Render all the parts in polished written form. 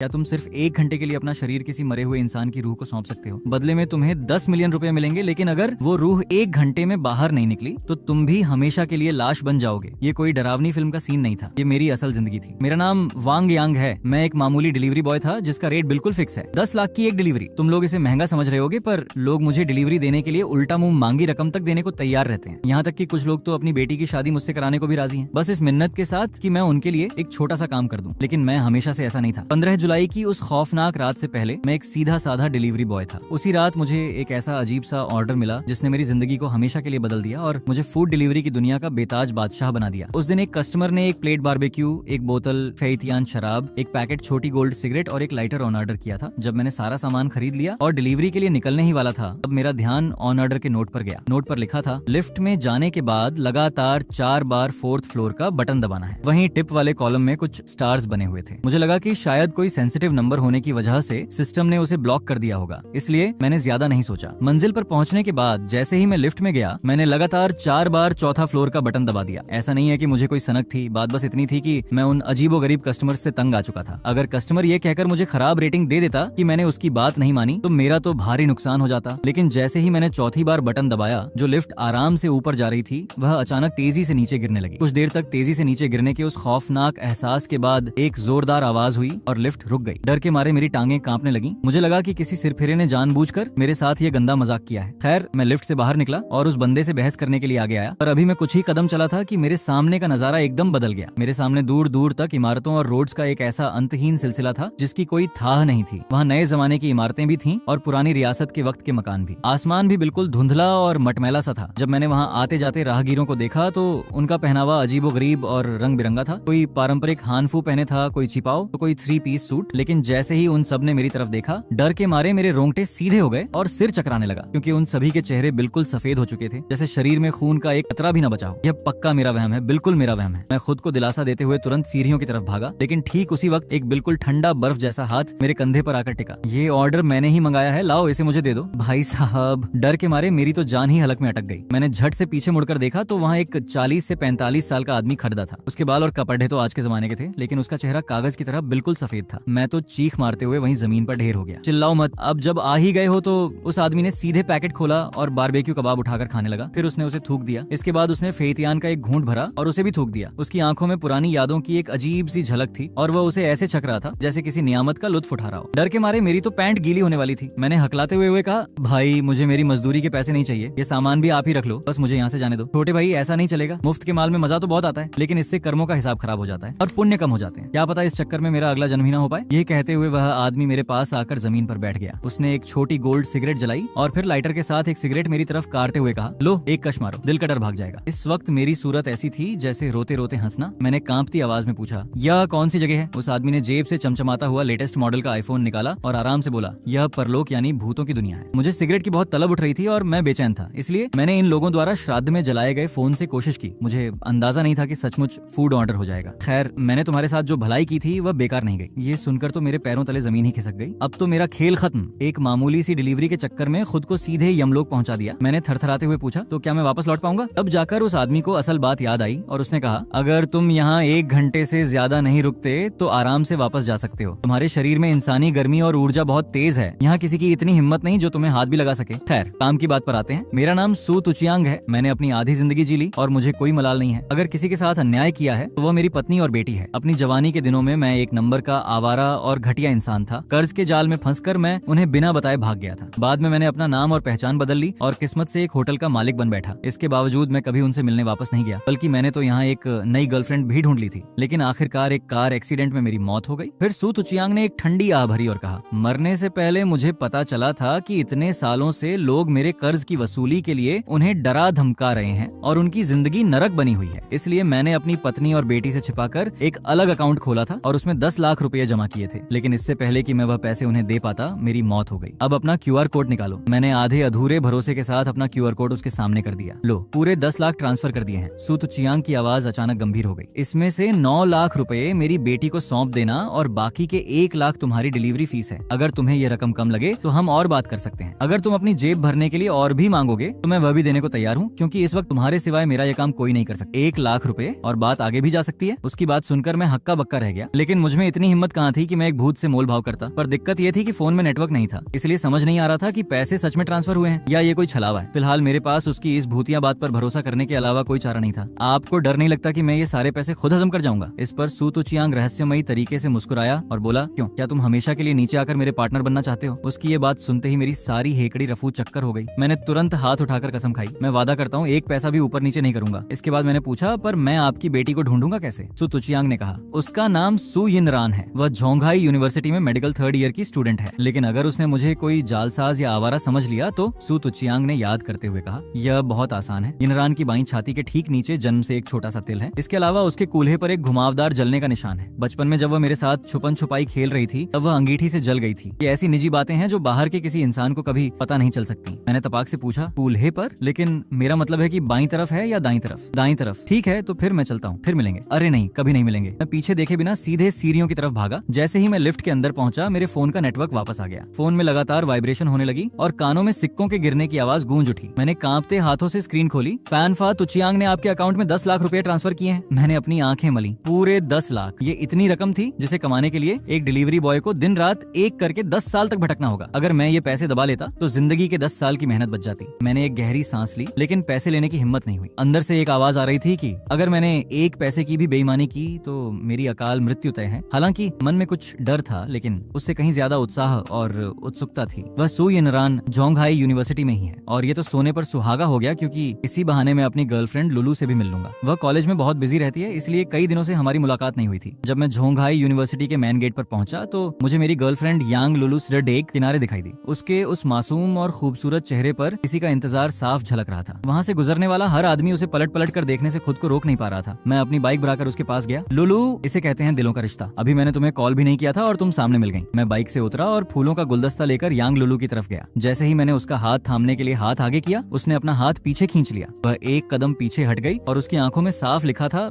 क्या तुम सिर्फ 1 घंटे के लिए अपना शरीर किसी मरे हुए इंसान की रूह को सौंप सकते हो? बदले में तुम्हें 10 मिलियन रुपए मिलेंगे, लेकिन अगर वो रूह 1 घंटे में बाहर नहीं निकली तो तुम भी हमेशा के लिए लाश बन जाओगे। ये कोई डरावनी फिल्म का सीन नहीं था, ये मेरी असल जिंदगी थी। मेरा नाम वांग यांग है। मैं एक मामूली डिलीवरी बॉय था जिसका रेट बिल्कुल फिक्स है, 10 लाख की एक डिलीवरी। तुम लोग इसे महंगा समझ रहे होगे, पर लोग मुझे डिलीवरी देने के लिए उल्टा मुंह मांगी रकम तक देने को तैयार रहते हैं। यहाँ तक कि कुछ लोग तो अपनी बेटी की शादी मुझसे कराने को भी राजी हैं, बस इस मिन्नत के साथ कि मैं उनके लिए एक छोटा सा काम कर दूं। लेकिन मैं हमेशा से ऐसा नहीं था। 15 जुलाई की उस खौफनाक रात से पहले मैं एक सीधा साधा डिलीवरी बॉय था। उसी रात मुझे एक ऐसा अजीब सा ऑर्डर मिला जिसने मेरी जिंदगी को हमेशा के लिए बदल दिया और मुझे फूड डिलीवरी की दुनिया का बेताज बादशाह बना दिया। उस दिन एक कस्टमर ने एक प्लेट बारबेक्यू, एक बोतल फेइतियान शराब, एक पैकेट छोटी गोल्ड सिगरेट और एक लाइटर ऑन ऑर्डर किया था। जब मैंने सारा सामान खरीद लिया और डिलीवरी के लिए निकलने ही वाला था, तब मेरा ध्यान ऑन ऑर्डर के नोट पर गया। नोट पर लिखा था, लिफ्ट में जाने के बाद लगातार 4 बार 4th फ्लोर का बटन दबाना है। वहीं टिप वाले कॉलम में कुछ स्टार्स बने हुए थे। मुझे लगा कि शायद कोई सेंसिटिव नंबर होने की वजह से सिस्टम ने उसे ब्लॉक कर दिया होगा, इसलिए मैंने ज्यादा नहीं सोचा। मंजिल पर पहुंचने के बाद जैसे ही मैं लिफ्ट में गया, मैंने लगातार 4 बार 4था फ्लोर का बटन दबा दिया। ऐसा नहीं है कि मुझे कोई सनक थी, बात बस इतनी थी कि मैं उन अजीबोगरीब कस्टमर्स से तंग आ चुका था। अगर कस्टमर ये कहकर मुझे खराब रेटिंग दे देता कि मैंने उसकी बात नहीं मानी, तो मेरा तो भारी नुकसान हो जाता। लेकिन जैसे ही मैंने 4थी बार बटन दबाया, जो लिफ्ट आराम से ऊपर जा रही थी वह अचानक तेजी से नीचे गिरने लगी। कुछ देर तक तेजी से नीचे गिरने के उस खौफनाक एहसास के बाद एक जोरदार आवाज हुई और लिफ्ट रुक गई। डर के मारे मेरी टांगें कांपने लगी। मुझे लगा कि किसी सिरफिरे ने जानबूझकर मेरे साथ ये गंदा मजाक किया है। खैर, मैं लिफ्ट से बाहर निकला और उस बंदे से बहस करने के लिए आगे आया, पर अभी मैं कुछ ही कदम चला था कि मेरे सामने का नजारा एकदम बदल गया। मेरे सामने दूर दूर तक इमारतों और रोड्स का एक ऐसा अंतहीन सिलसिला था जिसकी कोई थाह नहीं थी। वहाँ नए जमाने की इमारतें भी थीं और पुरानी रियासत के वक्त के मकान भी। आसमान भी बिल्कुल धुंधला और मटमैला सा था। जब मैंने वहाँ आते जाते राहगीरों को देखा तो उनका पहनावा अजीबोगरीब और रंग बिरंगा था। कोई पारंपरिक हानफू पहने था, कोई छिपाओ, तो कोई 3 पीस सूट। लेकिन जैसे ही उन सब ने मेरी तरफ देखा, डर के मारे मेरे रोंगटे सीधे हो गए और सिर चकराने लगा, क्योंकि उन सभी के चेहरे बिल्कुल सफेद हो चुके थे, जैसे शरीर में खून का एक कतरा भी न बचा हो। यह पक्का मेरा वहम है, बिल्कुल मेरा वहम है। मैं खुद को दिलासा देते हुए तुरंत सीढ़ियों की तरफ भागा, लेकिन ठीक उसी वक्त एक बिल्कुल ठंडा बर्फ जैसा हाथ मेरे कंधे पर आकर टिका। ये ऑर्डर मैंने ही मंगाया है, लाओ इसे मुझे दे दो। भाई साहब, डर के मारे मेरी तो जान ही हलक में अटक गई। मैंने झट से पीछे मुड़कर देखा तो वहाँ एक 40 से 45 साल का आदमी खड़ा था। उसके बाल और कपड़े तो आज के जमाने के थे, लेकिन उसका चेहरा कागज की तरह बिल्कुल सफेद था। मैं तो चीख मारते हुए वहीं जमीन पर ढेर हो गया। चिल्लाओ मत, अब जब आ ही गए हो तो। उस आदमी ने सीधे पैकेट खोला और बारबेक्यू कबाब उठाकर खाने लगा। फिर उसने उसे थूक दिया। इसके बाद उसने फेइतियान का एक घूंट भरा और उसे भी थूक दिया। उसकी आंखों में पुरानी यादों की एक अजीब सी झलक थी और वह उसे ऐसे छक रहा था जैसे किसी नियामत का लुत्फ उठा रहा हो। डर के मारे मेरी तो पैंट गीली होने वाली थी। मैंने हकलाते हुए कहा, भाई मुझे मेरी मजदूरी के पैसे नहीं चाहिए, ये सामान भी आप ही रख लो, बस मुझे यहाँ से जाने दो। छोटे भाई, ऐसा नहीं चलेगा। मुफ्त के माल में मजा तो बहुत आता है, लेकिन इससे कर्मों का हिसाब खराब हो जाता है और पुण्य कम हो जाते हैं। क्या पता इस चक्कर में मेरा अगला जन्म ही ना हो पाए। ये कहते हुए वह आदमी मेरे पास आकर जमीन पर बैठ गया। उसने एक छोटी गोल्ड सिगरेट जलाई और फिर लाइटर के साथ एक सिगरेट मेरी तरफ काटते हुए कहा, लो एक कश मारो, दिल का डर भाग जाएगा। इस वक्त मेरी सूरत ऐसी थी जैसे रोते रोते हंसना। मैंने कांपती आवाज में पूछा, यह कौन सी जगह है? उस आदमी ने जेब से चमचमाता हुआ लेटेस्ट मॉडल का आईफोन निकाला और आराम से बोला, यह परलोक यानी भूतों की दुनिया है। मुझे सिगरेट की बहुत तलब उठ रही थी और मैं बेचैन था, इसलिए मैंने इन लोगों द्वारा श्राद्ध में जलाए गए फोन से कोशिश की। मुझे अंदाजा नहीं था कि सचमुच फूड ऑर्डर हो जाएगा। खैर, मैंने तुम्हारे साथ जो भलाई की थी वह बेकार नहीं गई। ये सुनकर तो मेरे पैरों तले जमीन ही खिसक गई। अब तो मेरा खेल खत्म। एक मामूली सी डिलीवरी के चक्कर में खुद को सीधे यमलोक पहुंचा दिया। मैंने थरथराते हुए पूछा, तो क्या मैं वापस लौट पाऊंगा? तब जाकर उस आदमी को असल बात याद आई और उसने कहा, अगर तुम यहाँ 1 घंटे से ज्यादा नहीं रुकते तो आराम से वापस जा सकते हो। तुम्हारे शरीर में इंसानी गर्मी और ऊर्जा बहुत तेज है। यहाँ किसी की इतनी हिम्मत नहीं जो तुम्हें हाथ भी लगा सके। खैर, काम की बात पर आते हैं। मेरा नाम सू तुचियांग है। मैंने अपनी आधी जिंदगी जी ली और मुझे कोई मलाल नहीं है। अगर किसी के साथ अन्याय किया है तो वह मेरी पत्नी और बेटी है। अपनी जवानी के दिनों में मैं एक नंबर का आवारा और घटिया इंसान था। कर्ज के जाल में फंसकर मैं उन्हें बिना बताए भाग गया था। बाद में मैंने अपना नाम और पहचान बदल ली और किस्मत से एक होटल का मालिक बन बैठा। इसके बावजूद मैं कभी उनसे मिलने वापस नहीं गया, बल्कि मैंने तो यहाँ एक नई गर्लफ्रेंड भी ढूंढ ली थी। लेकिन आखिरकार एक कार एक्सीडेंट में मेरी मौत हो गई। फिर सू तुचियांग ने एक ठंडी आह भरी और कहा, मरने से पहले मुझे पता चला था कि इतने सालों से लोग मेरे कर्ज की वसूली के लिए उन्हें डरा धमका रहे हैं और उनकी जिंदगी नरक बनी हुई है। इसलिए मैंने अपनी पत्नी और बेटी से छिपाकर एक अलग अकाउंट खोला था और उसमें 10 लाख रुपए जमा किए थे। लेकिन इससे पहले कि मैं वह पैसे उन्हें दे पाता, मेरी मौत हो गई। अब अपना QR कोड निकालो। मैंने आधे अधूरे भरोसे के साथ अपना QR कोड उसके सामने कर दिया। लो, पूरे 10 लाख ट्रांसफर कर दिए हैं। सू तुचियांग की आवाज अचानक गंभीर हो गई। इसमें से 9 लाख रुपए मेरी बेटी को सौंप देना और बाकी के 1 लाख तुम्हारी डिलीवरी फीस है। अगर तुम्हें यह रकम कम लगे तो हम और बात कर सकते हैं। अगर तुम अपनी जेब भरने के लिए और भी मांगोगे तो मैं वह भी देने को तैयार हूँ, क्योंकि इस वक्त तुम्हारे सिवाय मेरा यह काम कोई नहीं कर सकता। 1 लाख रुपए और बात आगे भी जा सकती है। उसकी बात सुनकर मैं हक्का बक्का रह गया, लेकिन मुझमें इतनी हिम्मत कहाँ कहाँ थी कि मैं एक भूत से मोल भाव करता, पर दिक्कत ये थी कि फोन में नेटवर्क नहीं था, इसलिए समझ नहीं आ रहा था कि पैसे सच में ट्रांसफर हुए हैं या ये कोई छलावा है। फिलहाल मेरे पास उसकी इस भूतिया बात पर भरोसा करने के अलावा कोई चारा नहीं था। आपको डर नहीं लगता कि मैं ये सारे पैसे खुद हजम कर जाऊंगा? इस पर सू तुचियांग रहस्यमयी तरीके से मुस्कुराया और बोला, क्यों, क्या तुम हमेशा के लिए नीचे आकर मेरे पार्टनर बनना चाहते हो? उसकी ये बात सुनते ही मेरी सारी हेकड़ी रफू चक्कर हो गई। मैंने तुरंत हाथ उठाकर कसम खाई, मैं वादा करता हूँ एक पैसा भी ऊपर नीचे नहीं करूंगा। इसके बाद मैंने पूछा, पर मैं आपकी बेटी को ढूंढूंगा कैसे? सू तुचियांग ने कहा, उसका नाम सू यिनरान है, वह झोंघाई यूनिवर्सिटी में मेडिकल 3rd ईयर की स्टूडेंट है, लेकिन अगर उसने मुझे कोई जालसाज या आवारा समझ लिया तो? सू तुचियांग ने याद करते हुए कहा, यह बहुत आसान है। यिनरान की बाईं छाती के ठीक नीचे जन्म से एक छोटा सा तिल है। इसके अलावा उसके कूल्हे पर एक घुमावदार जलने का निशान है। बचपन में जब वह मेरे साथ छुपन छुपाई खेल रही थी तब वह अंगीठी से जल गई थी। ये ऐसी निजी बातें हैं जो बाहर के किसी इंसान को कभी पता नहीं चल सकती। मैंने तपाक से पूछा, कूल्हे पर? लेकिन मेरा मतलब है कि बाईं तरफ है या दाईं तरफ? दाईं तरफ। ठीक है, तो फिर मैं चलता हूँ, फिर मिलेंगे। अरे नहीं, कभी नहीं मिलेंगे। मैं पीछे देखे बिना सीधे सीढ़ियों की तरफ भागा। जैसे ही मैं लिफ्ट के अंदर पहुंचा मेरे फोन का नेटवर्क वापस आ गया। फोन में लगातार वाइब्रेशन होने लगी और कानों में सिक्कों के गिरने की आवाज गूंज उठी। मैंने कांपते हाथों से स्क्रीन खोली। फैनफा तुचियांग ने आपके अकाउंट में 10 लाख रुपए ट्रांसफर किए हैं। मैंने अपनी आंखें मली। पूरे 10 लाख। ये इतनी रकम थी जिसे कमाने के लिए एक डिलीवरी बॉय को दिन रात एक करके 10 साल तक भटकना होगा। अगर मैं ये पैसे दबा लेता तो जिंदगी के 10 साल की मेहनत बच जाती। मैंने एक गहरी सांस ली, लेकिन पैसे लेने की हिम्मत नहीं हुई। अंदर से एक आवाज आ रही थी कि अगर मैंने एक पैसे की भी बेईमानी की तो मेरी अकाल मृत्यु तय है। हालांकि मन में कुछ डर था, लेकिन उससे कहीं ज्यादा उत्साह और उत्सुकता थी। वह सू यिनरान झोंघाई यूनिवर्सिटी में ही है और ये तो सोने पर सुहागा हो गया, क्योंकि इसी बहाने मैं अपनी गर्लफ्रेंड लुलू से भी मिल लूंगा। वह कॉलेज में बहुत बिजी रहती है, इसलिए कई दिनों से हमारी मुलाकात नहीं हुई थी। जब मैं झोंघाई यूनिवर्सिटी के मेन गेट पर पहुंचा तो मुझे मेरी गर्लफ्रेंड यांग लुलू सिडरडेक किनारे दिखाई दी। उसके उस मासूम और खूबसूरत चेहरे पर किसी का इंतजार साफ झलक रहा था। वहाँ से गुजरने वाला हर आदमी उसे पलट पलट कर देखने से खुद को रोक नहीं पा रहा था। मैं अपनी बाइक बढ़ाकर उसके पास गया। लुलू, इसे कहते हैं दिलों का रिश्ता। अभी मैंने तुम्हें कॉल भी नहीं किया था और तुम सामने मिल गई। मैं बाइक से उतरा और फूलों का गुलदस्ता लेकर यांग लुलू की तरफ गया। जैसे ही मैंने उसका हाथ थामने के लिए हाथ आगे किया, उसने अपना हाथ पीछे खींच लिया। वह एक कदम पीछे हट गई और उसकी आंखों में साफ लिखा था,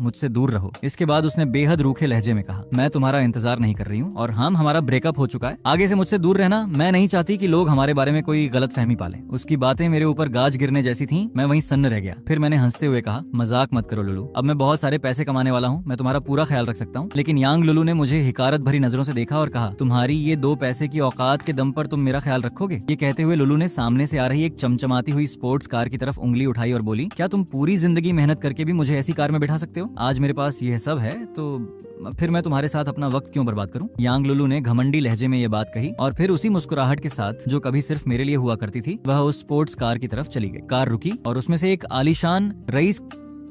मुझसे दूर रहो। इसके बाद उसने बेहद रूखे लहजे में कहा, मैं तुम्हारा इंतजार नहीं कर रही हूँ और हमारा ब्रेकअप हो चुका है। आगे से मुझसे दूर रहना। मैं नहीं चाहती कि लोग हमारे बारे में कोई गलत फहमी पालें। उसकी बातें मेरे ऊपर गाज गिरने जैसी थी। मैं वहीं सन्न रह गया। फिर मैंने हंसते हुए कहा, मजाक मत करो लुलू, अब मैं बहुत सारे पैसे कमाने वाला हूँ, मैं तुम्हारा पूरा ख्याल रख सकता हूँ। लेकिन यांग लुलू ने मुझे हिकारत भरी नजरों से देखा और कहा, तुम्हारी ये 2 पैसे की औकात के दम पर तुम मेरा ख्याल रखोगे? ये कहते हुए लुलू ने सामने से आ रही एक चमचमाती हुई स्पोर्ट्स कार की तरफ उंगली उठाई और बोली, क्या तुम पूरी जिंदगी मेहनत करके भी मुझे ऐसी कार में बैठा सकते हो? आज मेरे पास यह सब है तो फिर मैं तुम्हारे साथ अपना वक्त क्यों बर्बाद करूं? यांग लुलू ने घमंडी लहजे में ये बात कही और फिर उसी मुस्कुराहट के साथ जो कभी सिर्फ मेरे लिए हुआ करती थी, वह उस स्पोर्ट्स कार की तरफ चली गई। कार रुकी और उसमें से एक आलीशान रईस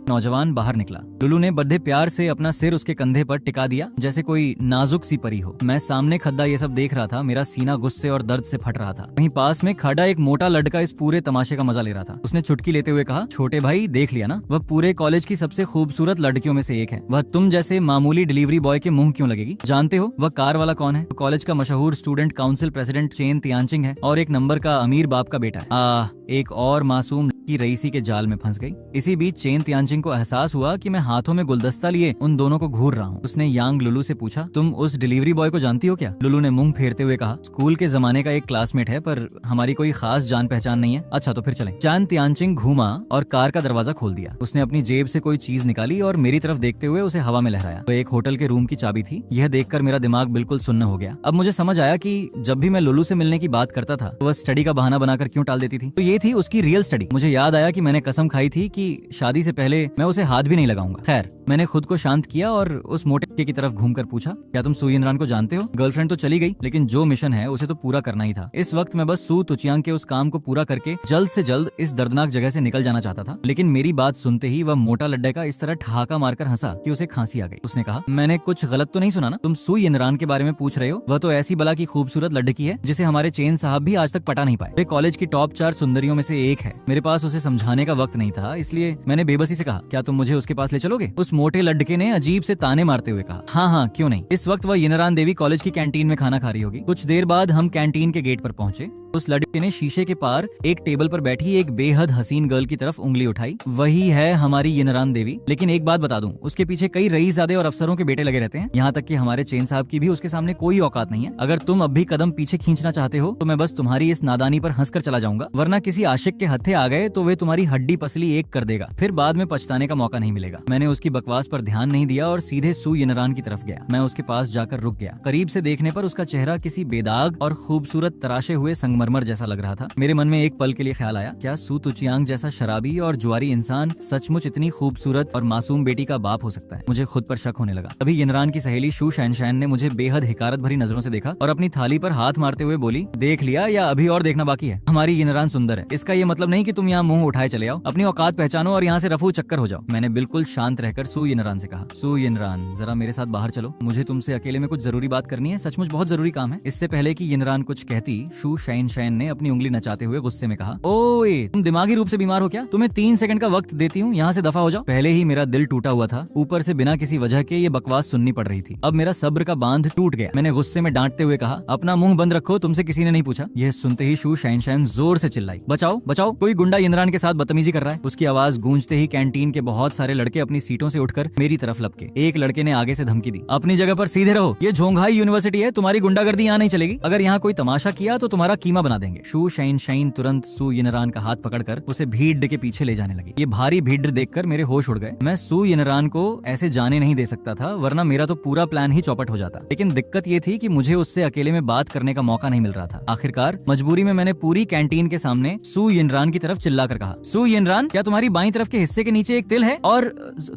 नौजवान बाहर निकला। लुलू ने बड़े प्यार से अपना सिर उसके कंधे पर टिका दिया जैसे कोई नाजुक सी परी हो। मैं सामने खद्दा ये सब देख रहा था। मेरा सीना गुस्से और दर्द से फट रहा था। वहीं पास में खड़ा एक मोटा लड़का इस पूरे तमाशे का मजा ले रहा था। उसने चुटकी लेते हुए कहा, छोटे भाई देख लिया ना, वह पूरे कॉलेज की सबसे खूबसूरत लड़कियों में से एक है। वह तुम जैसे मामूली डिलीवरी बॉय के मुंह क्यों लगेगी? जानते हो वह कार वाला कौन है? कॉलेज का मशहूर स्टूडेंट काउंसिल प्रेसिडेंट चेन तियानचिंग है और एक नंबर का अमीर बाप का बेटा है। एक और मासूम की रईसी के जाल में फंस गई। इसी बीच चेन तियानचिंग को एहसास हुआ कि मैं हाथों में गुलदस्ता लिए उन दोनों को घूर रहा हूँ। उसने यांग लुलू से पूछा, तुम उस डिलीवरी बॉय को जानती हो क्या? लुलू ने मुंह फेरते हुए कहा, स्कूल के जमाने का एक क्लासमेट है, पर हमारी कोई खास जान पहचान नहीं है। अच्छा तो फिर चलें। चेन तियानचिंग घूमा और कार का दरवाजा खोल दिया। उसने अपनी जेब से कोई चीज निकाली और मेरी तरफ देखते हुए उसे हवा में लहराया। वह एक होटल के रूम की चाबी थी। यह देखकर मेरा दिमाग बिल्कुल सुन्न हो गया। अब मुझे समझ आया कि जब भी मैं लुलू से मिलने की बात करता था तो वह स्टडी का बहाना बनाकर क्यों टाल देती थी। तो ये थी उसकी रियल स्टडी। मुझे याद आया कि मैंने कसम खाई थी कि शादी से पहले मैं उसे हाथ भी नहीं लगाऊंगा। खैर, मैंने खुद को शांत किया और उस मोटे की तरफ घूमकर पूछा, क्या तुम सू यिनरान को जानते हो? गर्लफ्रेंड तो चली गई, लेकिन जो मिशन है उसे तो पूरा करना ही था। इस वक्त मैं बस सू तुचियांग के उस काम को पूरा करके जल्द से जल्द इस दर्दनाक जगह से निकल जाना चाहता था। लेकिन मेरी बात सुनते ही वह मोटा लड्डे का इस तरह ठहाका मारकर हंसा कि उसे खांसी आ गई। उसने कहा, मैंने कुछ गलत तो नहीं सुना ना? तुम सू यिनरान के बारे में पूछ रहे हो? वह तो ऐसी बला की खूबसूरत लड़की है जिसे हमारे चेन साहब भी आज तक पटा नहीं पाए। वे कॉलेज की टॉप 4 सुंदरियों में से एक है। मेरे पास उसे समझाने का वक्त नहीं था, इसलिए मैंने बेबसी से कहा, क्या तुम मुझे उसके पास ले चलोगे? उस मोटे लड़के ने अजीब से ताने मारते हुए कहा, हाँ हाँ क्यों नहीं। इस वक्त वह यिनरान देवी कॉलेज की कैंटीन में खाना खा रही होगी। कुछ देर बाद हम कैंटीन के गेट पर पहुंचे। उस लड़के ने शीशे के पार एक टेबल पर बैठी एक बेहद हसीन गर्ल की तरफ उंगली उठाई। वही है हमारी यिनरान देवी। लेकिन एक बात बता दूं, उसके पीछे कई रईसजादे और अफसरों के बेटे लगे रहते हैं। यहाँ तक कि हमारे चेन साहब की भी उसके सामने कोई औकात नहीं है। अगर तुम अब भी कदम पीछे खींचना चाहते हो तो मैं बस तुम्हारी इस नादानी पर हंसकर चला जाऊंगा, वरना किसी आशिक के हत्थे आ गए तो वे तुम्हारी हड्डी पसली एक कर देगा, फिर बाद में पछताने का मौका नहीं मिलेगा। मैंने उसकी बकवास पर ध्यान नहीं दिया और सीधे सू यिनरान की तरफ गया। मैं उसके पास जाकर रुक गया। करीब से देखने पर उसका चेहरा किसी बेदाग और खूबसूरत तराशे हुए संगमरमर जैसा लग रहा था। मेरे मन में एक पल के लिए ख्याल आया, क्या सू तुचियांग जैसा शराबी और जुआरी इंसान सचमुच इतनी खूबसूरत और मासूम बेटी का बाप हो सकता है? मुझे खुद पर शक होने लगा। तभी यिनरान की सहेली शू शैनशैन ने मुझे बेहद हिकारत भरी नजरों से देखा और अपनी थाली पर हाथ मारते हुए बोली, देख लिया या अभी और देखना बाकी है? हमारी यिनरान सुंदर है, इसका ये मतलब नहीं कि तुम यहाँ मुंह उठाए चले आओ। अपनी औकात पहचानो और यहाँ से रफू चक्कर हो जाओ। मैंने बिल्कुल शांत रहकर सू यिनरान से कहा, सू यिनरान जरा मेरे साथ बाहर चलो, मुझे तुमसे अकेले में कुछ जरूरी बात करनी है, सचमुच बहुत जरूरी काम है। इससे पहले कि यिनरान कुछ कहती, शू शैनशैन ने अपनी उंगली नचाते हुए गुस्से में कहा, ओए तुम दिमागी रूप से बीमार हो क्या? तुम्हें 3 सेकंड का वक्त देती हूँ, यहाँ से दफा हो जाओ। पहले ही मेरा दिल टूटा हुआ था, ऊपर से बिना किसी वजह के ये बकवास सुननी पड़ रही थी। अब मेरा सब्र का बांध टूट गया। मैंने गुस्से में डांटते हुए कहा, अपना मुंह बंद रखो, तुमसे किसी ने नहीं पूछा। यह सुनते ही शू शैनशैन जोर से चिल्लाई, बचाओ बचाओ, कोई गुंडा यिनरान के साथ बदतमीजी कर रहा है। उसकी आवाज गूंजते ही कैंटीन के बहुत सारे लड़के अपनी सीटों से उठकर मेरी तरफ लपके। एक लड़के ने आगे से धमकी दी, अपनी जगह पर सीधे रहो, ये झोंघाई यूनिवर्सिटी है, तुम्हारी गुंडागर्दी यहाँ नहीं चलेगी। अगर यहाँ कोई तमाशा किया तो तुम्हारा कीमा बना देंगे। शू शैनशैन तुरंत सू यिनरान का हाथ पकड़कर उसे भीड़ के पीछे ले जाने लगी। ये भारी भीड़ देखकर मेरे होश उड़ गए। मैं सू यिनरान को ऐसे जाने नहीं दे सकता था, वरना मेरा तो पूरा प्लान ही चौपट हो जाता। लेकिन दिक्कत ये थी कि मुझे उससे अकेले में बात करने का मौका नहीं मिल रहा था। आखिरकार मजबूरी में मैंने पूरी कैंटीन के सामने सू यिनरान की तरफ चिल्लाकर कहा, सू यिनरान, क्या तुम्हारी बाईं तरफ के हिस्से के नीचे एक तिल है? और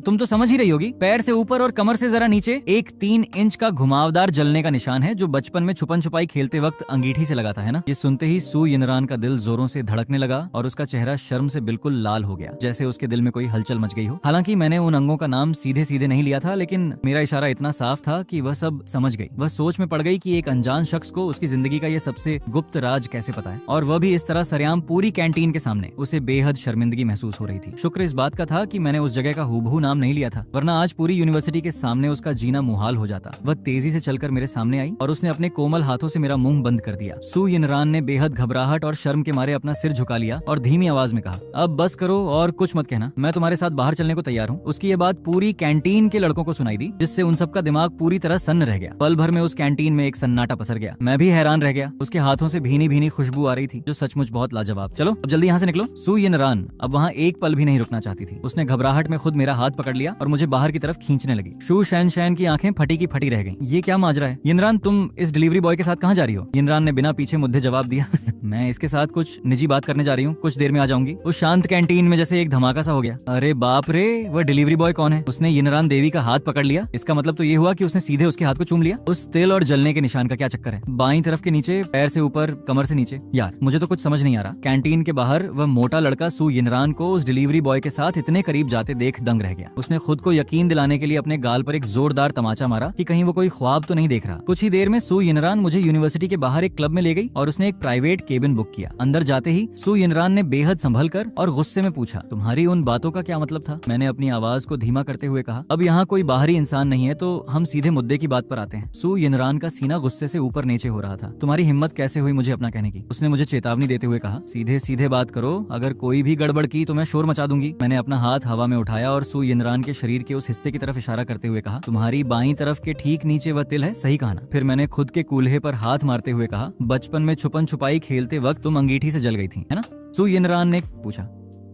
तुम तो समझ ही रही होगी, पैर से ऊपर और कमर से जरा नीचे एक 3 इंच का घुमावदार जलने का निशान है, जो बचपन में छुपन छुपाई खेलते वक्त अंगीठी से लगा था, है ना? ये सुनते ही सू यिनरान का दिल जोरों से धड़कने लगा और उसका चेहरा शर्म से बिल्कुल लाल हो गया, जैसे उसके दिल में कोई हलचल मच गई हो। हालांकि मैंने उन अंगों का नाम सीधे सीधे नहीं लिया था, लेकिन मेरा इशारा इतना साफ था कि वह सब समझ गई। वह सोच में पड़ गई कि एक अनजान शख्स को उसकी जिंदगी का ये सबसे गुप्त राज कैसे पता है, और वह भी इस तरह सरेआम पूरी कैंटीन के सामने। उसे बेहद शर्मिंदगी महसूस हो रही थी। शुक्र इस बात का था कि मैंने उस जगह का हूबहू नाम नहीं लिया था, वरना आज पूरी यूनिवर्सिटी के सामने उसका जीना मुहाल हो जाता। वह तेजी से चलकर मेरे सामने आई और उसने अपने कोमल हाथों से मेरा मुंह बंद कर दिया। सू यिनरान ने बेहद घबराहट और शर्म के मारे अपना सिर झुका लिया और धीमी आवाज में कहा, अब बस करो और कुछ मत कहना, मैं तुम्हारे साथ बाहर चलने को तैयार हूँ। उसकी ये बात पूरी कैंटीन के लड़कों को सुनाई दी, जिससे उन सबका दिमाग पूरी तरह सन्न रह गया। पल भर में उस कैंटीन में एक सन्नाटा पसर गया। मैं भी हैरान रह गया। उसके हाथों से भीनी भीनी खुशबू आ रही थी, जो सचमुच बहुत लाजवाब। चलो अब जल्दी यहाँ से निकलो। सू यिनरान अब वहाँ एक पल भी नहीं रुकना चाहती थी। उसने घबराहट में खुद मेरा हाथ पकड़ लिया और मुझे बाहर की तरफ खींचने लगी। शू शैनशैन की आंखें फटी की फटी रह गईं। ये क्या माजरा है? यिनरान, तुम इस डिलीवरी बॉय के साथ कहाँ जा रही हो? यिनरान ने बिना पीछे मुद्दे जवाब दिया, मैं इसके साथ कुछ निजी बात करने जा रही हूँ, कुछ देर में आ जाऊंगी। उस शांत कैंटीन में जैसे एक धमाका सा हो गया। अरे बाप रे, वह डिलीवरी बॉय कौन है? उसने यिनरान देवी का हाथ पकड़ लिया। इसका मतलब तो ये हुआ कि उसने सीधे उसके हाथ को चूम लिया। उस तिल और जलने के निशान का क्या चक्कर है? बाईं तरफ के नीचे, पैर से ऊपर, कमर से नीचे। यार मुझे तो कुछ समझ नहीं आ रहा। कैंटीन के बाहर वह मोटा लड़का सू यिनरान को उस डिलीवरी बॉय के साथ इतने करीब जाते देख दंग रह गया। उसने खुद को यकीन दिलाने के लिए अपने गाल पर एक जोरदार तमाचा मारा कि कहीं वो कोई ख्वाब तो नहीं देख रहा। कुछ ही देर में सू यिनरान मुझे यूनिवर्सिटी के बाहर एक क्लब में ले गई और उसने एक प्राइवेट केबिन बुक किया। अंदर जाते ही सू यिनरान ने बेहद संभल कर और गुस्से में पूछा, तुम्हारी उन बातों का क्या मतलब था? मैंने अपनी आवाज को धीमा करते हुए कहा, अब यहाँ कोई बाहरी इंसान नहीं है, तो हम सीधे मुद्दे की बात पर आते हैं। सू यिनरान का सीना गुस्से से ऊपर नीचे हो रहा था। तुम्हारी हिम्मत कैसे हुई मुझे अपना कहने की? उसने मुझे चेतावनी देते हुए कहा, सीधे सीधे बात करो, अगर कोई भी गड़बड़ की तो मैं शोर मचा दूंगी। मैंने अपना हाथ हवा में उठाया और सू यिनरान के शरीर के उस हिस्से की तरफ इशारा करते हुए कहा, तुम्हारी बाईं तरफ के ठीक नीचे वह तिल है, सही कहा ना? फिर मैंने खुद के कूल्हे पर हाथ मारते हुए कहा, बचपन में छुपन छुपाई खेलते वक्त तुम अंगीठी से जल गई थी, है ना? सू यिनरान ने पूछा,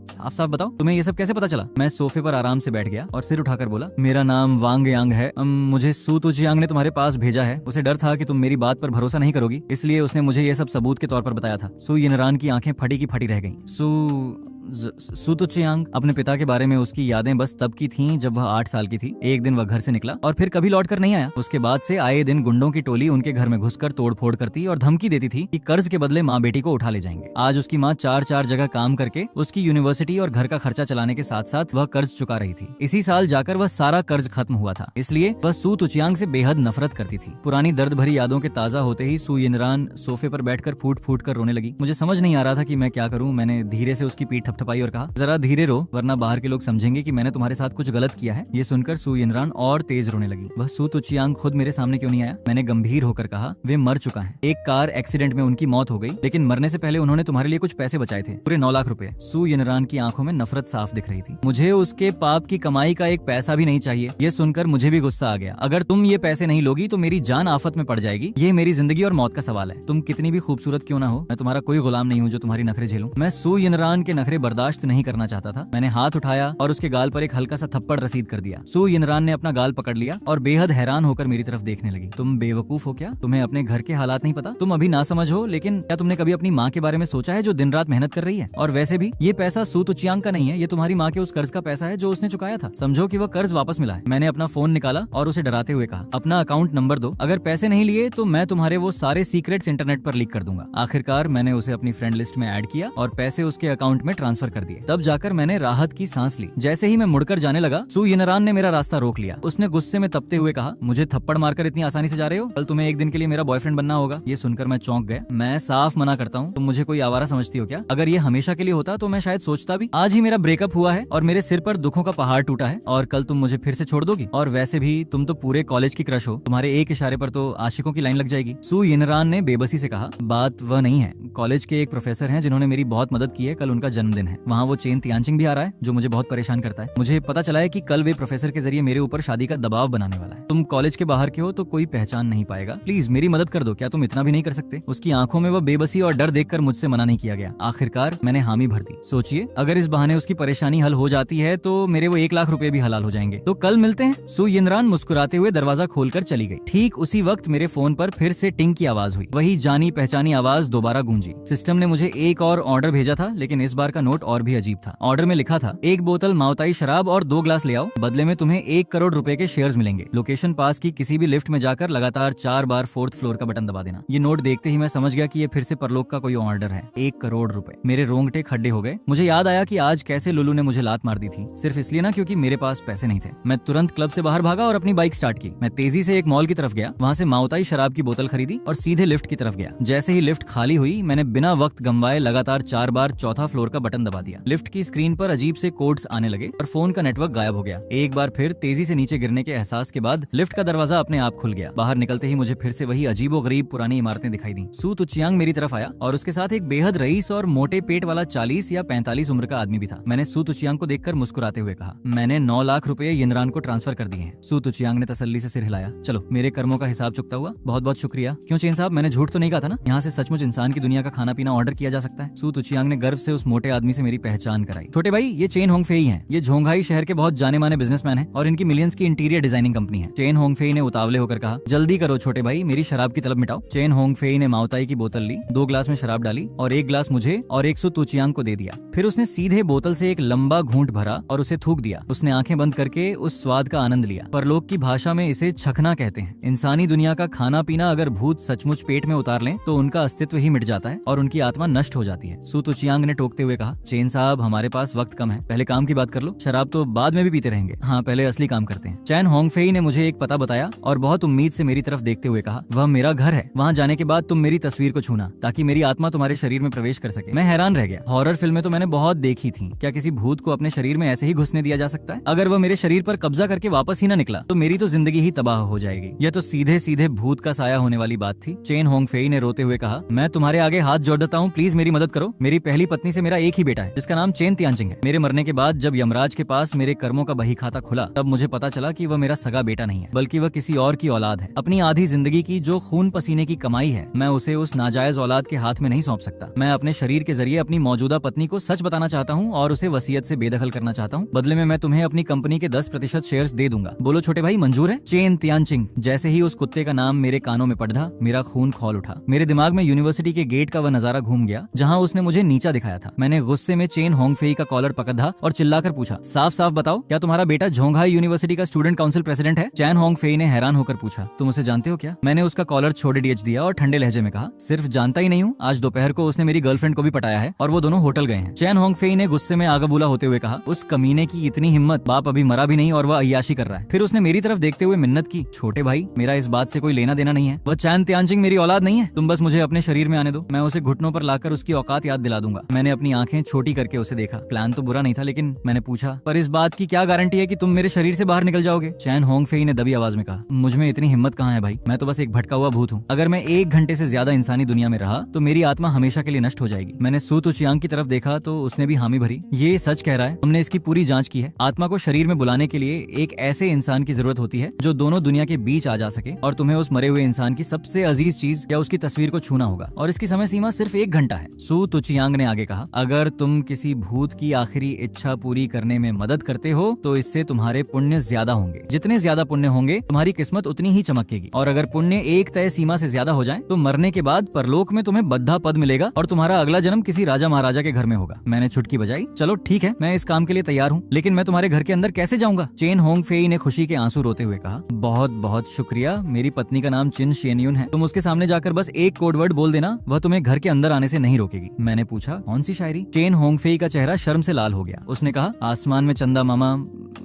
साफ साफ बताओ, तुम्हें ये सब कैसे पता चला? मैं सोफे पर आराम से बैठ गया और सिर उठाकर बोला, मेरा नाम वांग यांग है। मुझे सू तुचियांग ने तुम्हारे पास भेजा है। उसे डर था कि तुम मेरी बात पर भरोसा नहीं करोगी, इसलिए उसने मुझे ये सब सबूत के तौर पर बताया था। सू यिनरान की आंखें फटी की फटी रह गईं। सू तुचियांग, अपने पिता के बारे में उसकी यादें बस तब की थीं जब वह 8 साल की थी। एक दिन वह घर से निकला और फिर कभी लौट कर नहीं आया। उसके बाद से आए दिन गुंडों की टोली उनके घर में घुसकर तोड़फोड़ करती और धमकी देती थी कि कर्ज के बदले माँ बेटी को उठा ले जाएंगे। आज उसकी माँ 4 जगह काम करके उसकी यूनिवर्सिटी और घर का खर्चा चलाने के साथ साथ वह कर्ज चुका रही थी। इसी साल जाकर वह सारा कर्ज खत्म हुआ था, इसलिए वह सू तुचियांग से बेहद नफरत करती थी। पुरानी दर्द भरी यादों के ताजा होते ही सू यिनरान सोफे पर बैठकर फूट फूट कर रोने लगी। मुझे समझ नहीं आ रहा था कि मैं क्या करूं। मैंने धीरे से उसकी पीठ थपथपाई और कहा, जरा धीरे रो वरना बाहर के लोग समझेंगे कि मैंने तुम्हारे साथ कुछ गलत किया है। ये सुनकर सू यिनरान और तेज रोने लगी। वह सू तुचियांग खुद मेरे सामने क्यों नहीं आया? मैंने गंभीर होकर कहा, वे मर चुका है। एक कार एक्सीडेंट में उनकी मौत हो गई, लेकिन मरने से पहले उन्होंने तुम्हारे लिए कुछ पैसे बचाए थे, पूरे 9 लाख रुपए। सू यिनरान की आंखों में नफरत साफ दिख रही थी। मुझे उसके पाप की कमाई का एक पैसा भी नहीं चाहिए। ये सुनकर मुझे भी गुस्सा आ गया। अगर तुम ये पैसे नहीं लोगी तो मेरी जान आफत में पड़ जाएगी। ये मेरी जिंदगी और मौत का सवाल है। तुम कितनी भी खूबसूरत क्यों ना हो, मैं तुम्हारा कोई गुलाम नहीं हूँ जो तुम्हारी नखरे झेलूं। मैं सू यिनरान के नखरे बर्दाश्त नहीं करना चाहता था। मैंने हाथ उठाया और उसके गाल पर एक हल्का सा थप्पड़ रसीद कर दिया। सू यिनरान ने अपना गाल पकड़ लिया और बेहद हैरान होकर मेरी तरफ देखने लगी। तुम बेवकूफ हो क्या? तुम्हें अपने घर के हालात नहीं पता? तुम अभी ना समझ हो, लेकिन क्या तुमने कभी अपनी माँ के बारे में सोचा है जो दिन रात मेहनत कर रही है? और वैसे भी ये पैसा सू तुचियांग का नहीं है, ये तुम्हारी माँ के उस कर्ज का पैसा है जो उसने चुकाया था। समझो कि वह कर्ज वापस मिला है। मैंने अपना फोन निकाला और उसे डराते हुए कहा, अपना अकाउंट नंबर दो। अगर पैसे नहीं लिए तो मैं तुम्हारे वो सारे सीक्रेट्स इंटरनेट पर लीक कर दूंगा। आखिरकार मैंने उसे अपनी फ्रेंड लिस्ट में ऐड किया और पैसे उसके अकाउंट में ट्रांसफर कर दिए। तब जाकर मैंने राहत की सांस ली। जैसे ही मैं मुड़कर जाने लगा, सू यिनरान ने मेरा रास्ता रोक लिया। उसने गुस्से में तपते हुए कहा, मुझे थप्पड़ मारकर इतनी आसानी से जा रहे हो? कल तुम्हें एक दिन के लिए मेरा बॉयफ्रेंड बनना होगा। ये सुनकर मैं चौंक गया। मैं साफ मना करता हूँ, तुम मुझे कोई आवारा समझती हो क्या? अगर ये हमेशा के लिए होता तो मैं शायद सोचता भी। आज ही मेरा ब्रेकअप हुआ है और मेरे सिर पर दुखों का पहाड़ टूटा है, और कल तुम मुझे फिर से छोड़ दोगी। और वैसे भी तुम तो पूरे कॉलेज की क्रश हो, तुम्हारे एक इशारे पर तो आशिकों की लाइन लग जाएगी। सू यिनरान ने बेबसी से कहा, बात वह नहीं है। कॉलेज के एक प्रोफेसर हैं जिन्होंने मेरी बहुत मदद की है। कल उनका जन्मदिन है। वहाँ वो चेन तियानचिंग भी आ रहा है जो मुझे बहुत परेशान करता है। मुझे पता चला है कि कल वे प्रोफेसर के जरिए मेरे ऊपर शादी का दबाव बनाने वाला है। तुम कॉलेज के बाहर के हो तो कोई पहचान नहीं पाएगा। प्लीज मेरी मदद कर दो। क्या तुम इतना भी नहीं कर सकते? उसकी आंखों में वह बेबसी और डर देखकर मुझसे मना नहीं किया गया। आखिरकार मैंने हामी भर दी। सोचिए, अगर इस बहाने उसकी परेशानी हल हो जाती है तो मेरे वो 1 लाख रुपए भी हलाल हो जाएंगे। तो कल मिलते हैं। सू यिनरान मुस्कुराते हुए दरवाजा खोलकर चली गई। ठीक उसी वक्त मेरे फोन पर फिर से टिंग की आवाज हुई। वही जानी पहचानी आवाज दोबारा गूंजी। सिस्टम ने मुझे एक और ऑर्डर भेजा था, लेकिन इस बार का नोट और भी अजीब था। ऑर्डर में लिखा था, 1 बोतल माओताई शराब और 2 ग्लास ले आओ, बदले में तुम्हें 1 करोड़ रुपए के शेयर्स मिलेंगे। लोकेशन पास की किसी भी लिफ्ट में जाकर लगातार 4 बार 4th फ्लोर का बटन दबा देना। ये नोट देखते ही मैं समझ गया कि ये फिर से परलोक का कोई ऑर्डर है। 1 करोड़ रुपए। मेरे रोंगटे खड्डे हो गए। मुझे याद आया कि आज कैसे लुलू ने मुझे लात मार दी थी, सिर्फ इसलिए ना क्योंकि मेरे पास पैसे नहीं थे। मैं तुरंत क्लब से बाहर भागा और अपनी बाइक स्टार्ट की। मैं तेजी से एक मॉल की तरफ गया, वहाँ से माओताई शराब की बोतल खरीदी और सीधे लिफ्ट की तरफ गया। जैसे ही लिफ्ट खाली हुई, मैंने बिना वक्त गंवाए लगातार 4 बार 4था फ्लोर का बटन दबा दिया। लिफ्ट की स्क्रीन पर अजीब से कोड्स आने लगे और फोन का नेटवर्क गायब हो गया। एक बार फिर तेजी से नीचे गिरने के एहसास के बाद लिफ्ट का दरवाजा अपने आप खुल गया। बाहर निकलते ही मुझे फिर से वही अजीबोगरीब पुरानी इमारतें दिखाई दी। सू तुचियांग मेरी तरफ आया और उसके साथ एक बेहद रईस और मोटे पेट वाला 40 या 45 उम्र का आदमी भी था। मैंने सू तुचियांग को देखकर मुस्कुराते हुए कहा, मैंने 9 लाख रुपए यिनरान को ट्रांसफर कर दिए हैं। सू तुचियांग ने तसल्ली से सिर हिलाया। चलो, मेरे कर्मों का हिसाब चुकता हुआ। बहुत बहुत शुक्रिया। क्यों चेन साहब, मैंने झूठ तो नहीं कहा था ना? यहाँ से सचमुच इंसान की दुनिया का खाना पीना ऑर्डर किया जा सकता है। सू तुचियांग ने गर्व से उस मोटे आदमी से मेरी पहचान कराई। छोटे भाई, ये चेन होंगफेई हैं। ये झोंगहाई शहर के बहुत जाने माने बिजनेसमैन हैं और इनकी मिलियंस की इंटीरियर डिजाइनिंग कंपनी है। चेन होंगफेई ने उतावले होकर कहा, जल्दी करो छोटे भाई, मेरी शराब की तलब मिटाओ। चेन होंगफेई ने माओताई की बोतल ली, 2 ग्लास में शराब डाली और 1 ग्लास मुझे और 1 सू तुचियांग को दे दिया। फिर उसने सीधे बोतल से एक लंबा घूंट भरा और उसे थूक दिया। उसने आंखें बंद करके उस स्वाद का आनंद लिया। परलोक की भाषा में इसे छखना कहते हैं। इंसानी दुनिया का खाना पीना अगर भूत सचमुच पेट में उतार लें तो उनका अस्तित्व ही मिट जाता है और उनकी आत्मा नष्ट हो जाती है। सू तुचियांग ने टोकते हुए कहा, चेन साहब, हमारे पास वक्त कम है, पहले काम की बात कर लो। शराब तो बाद में भी पीते रहेंगे। हाँ, पहले असली काम करते हैं। चैन होंगफेई ने मुझे एक पता बताया और बहुत उम्मीद से मेरी तरफ देखते हुए कहा, वह मेरा घर है। वहाँ जाने के बाद तुम मेरी तस्वीर को छूना ताकि मेरी आत्मा तुम्हारे शरीर में प्रवेश कर सके। मैं हैरान रह गया। हॉरर फिल्में तो मैंने बहुत देखी थी, क्या किसी भूत को अपने शरीर में ऐसे ही घुसने दिया जा सकता है? अगर वह मेरे शरीर पर कब्जा करके वापस ही न निकला तो मेरी तो जिंदगी ही तबाह हो जाएगी। यह तो सीधे सीधे भूत का साया होने वाली बात थी। चेन होंगफेई ने रोते हुए कहा, मैं तुम्हारे आगे हाथ जोड़ देता हूँ, प्लीज मेरी मदद करो। मेरी पहली पत्नी से मेरा एक ही बेटा है जिसका नाम चेन तियानचिंग है। मेरे मरने के बाद जब यमराज के पास मेरे कर्मों का बही खाता खुला तब मुझे पता चला कि वह मेरा सगा बेटा नहीं है, बल्कि वह किसी और की औलाद है। अपनी आधी जिंदगी की जो खून पसीने की कमाई है, मैं उसे उस नाजायज औलाद के हाथ में नहीं सौंप सकता। मैं अपने शरीर के जरिए अपनी मौजूदा पत्नी को सच बताना चाहता हूँ और उसे वसीयत से बेदखल करना चाहता हूँ। बदले में मैं तुम्हें अपनी कंपनी के 10% शेयर्स दे दूंगा। बोलो छोटे भाई, मंजूर है? चेन तियानचिंग। जैसे ही उस कुत्ते का नाम मेरे कानों में पड़ा, मेरा खून खौल उठा। मेरे दिमाग में यूनिवर्सिटी के गेट का वह नजारा घूम गया जहाँ उसने मुझे नीचा दिखाया था। मैंने गुस्से में चेन होंगफेई का कॉलर पकड़ा और चिल्लाकर पूछा, साफ साफ बताओ, क्या तुम्हारा बेटा झोंगहाई यूनिवर्सिटी का स्टूडेंट काउंसिल प्रेसिडेंट है? चैन होंगफेई ने हैरान होकर पूछा, तुम उसे जानते हो क्या? मैंने उसका कॉलर छोड़े डीएच दिया और ठंडे लहजे में कहा, सिर्फ जानता ही नहीं हूँ, आज दोपहर को उसने मेरी गर्लफ्रेंड को भी पटाया है और वो दोनों होटल गए हैं। चैन होंगफेई ने गुस्से में आगाबूला होते हुए कहा, उस कमीने की इतनी हिम्मत, बाप अभी मरा भी नहीं और वह अय्याशी कर रहा है। फिर उसने मेरी तरफ देखते हुए मिन्नत की, छोटे भाई, मेरा इस बात से कोई लेना देना नहीं है। वह चैन तियानचिंग मेरी औलाद नहीं है। तुम बस मुझे अपने शरीर में आने दो, मैं उसे घुटनों पर लाकर उसकी औकात याद दिला दूंगा। मैंने अपनी आंखें छोटी करके उसे देखा। प्लान तो बुरा नहीं था, लेकिन मैंने पूछा, पर इस बात की क्या गारंटी है कि तुम मेरे शरीर से बाहर निकल जाओगे? चैन होंगफेई ने दबी आवाज में कहा, मुझ में इतनी हिम्मत कहाँ है भाई, मैं तो बस एक भटका हुआ भूत हूँ। अगर मैं 1 घंटे से ज्यादा इंसानी दुनिया में रहा तो मेरी आत्मा हमेशा के लिए नष्ट हो जाएगी। मैंने सू तुचियांग की तरफ देखा तो उसने भी हामी भरी। ये सच कह रहा है, हमने इसकी पूरी जांच की है। आत्मा को शरीर में बुलाने के लिए एक ऐसे इंसान की जरूरत होती है जो दोनों दुनिया के बीच आ जा सके, और तुम्हें उस मरे हुए इंसान की सबसे अजीज चीज या उसकी तस्वीर को छूना होगा, और इसकी समय सीमा सिर्फ 1 घंटा है। सू तुचियांग ने आगे कहा, अगर तुम किसी भूत की आखिरी इच्छा पूरी करने में मदद करते हो तो इससे तुम्हारे पुण्य ज्यादा होंगे। जितने ज्यादा पुण्य होंगे तुम्हारी किस्मत उतनी ही चमकेगी, और अगर पुण्य एक तय सीमा से ज्यादा हो जाए तो मरने के बाद परलोक में तुम्हें बद्धा पद मिलेगा और तुम्हारा अगला जन्म किसी राजा महाराजा के घर में होगा। मैंने चुटकी बजाई, चलो ठीक है, मैं इस काम के लिए तैयार हूँ, लेकिन मैं तुम्हारे घर के अंदर कैसे जाऊंगा? चेन होंगफेई ने खुशी के आंसू रोते हुए कहा, बहुत बहुत शुक्रिया, मेरी पत्नी का नाम चिन शियनयून है। तुम उसके सामने जाकर बस एक कोड वर्ड बोल देना, वह तुम्हें घर के अंदर आने से नहीं रोकेगी। मैंने पूछा, कौन सी शायरी? चेन होंगफेई का चेहरा शर्म से लाल हो गया। उसने कहा, आसमान में चंदा मामा,